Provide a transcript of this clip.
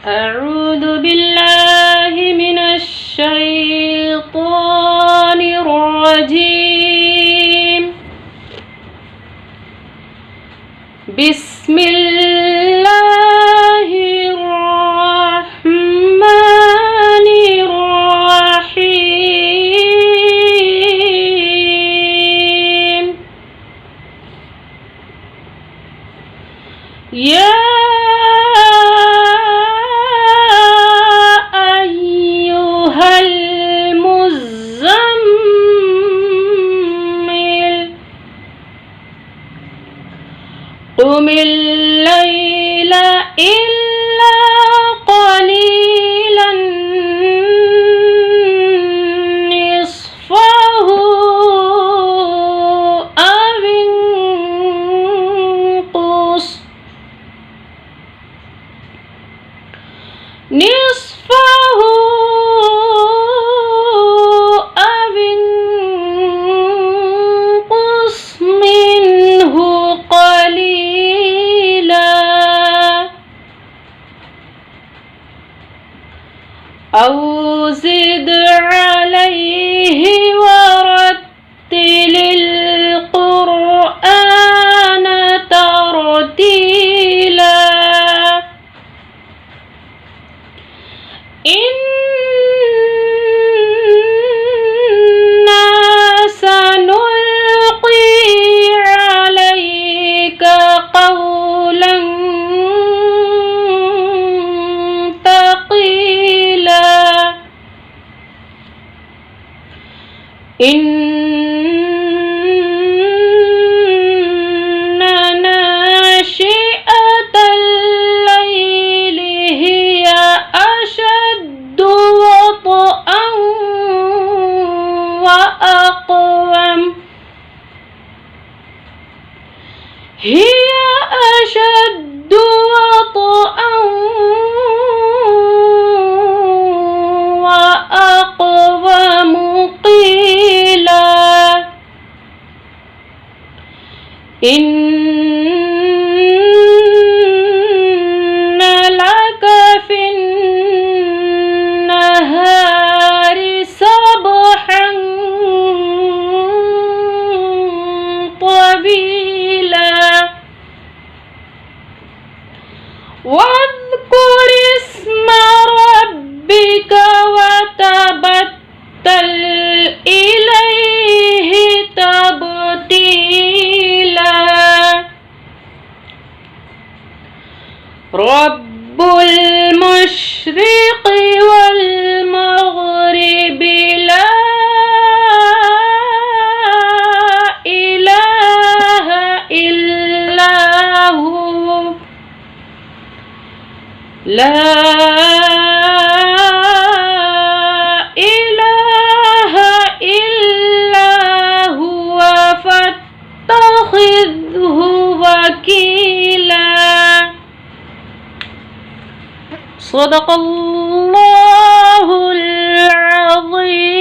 أعوذ بالله من الشيطان الرجيم. بسم الله الرحمن الرحيم. يا أيها المزمل قم الليل إلا قليلا نصفه أو انقص نصفه أو انقص منه قليلا أو زد عليه ورتل القرآن ترتيلا. إنا سنلقي عليك قولا ثقيلا. إن ناشئة الليل هي أشد وطئا وأقوم هي أشد وطئا وأقوم قيلا. إن لك في النهار سبحا طويلا. واذكر اسم ربك وتبتل إليه تبتيلا. رب المشرق والمغرب لا إله إلا هو لا إله إلا هو فاتخذه وكيلا. صدق الله العظيم.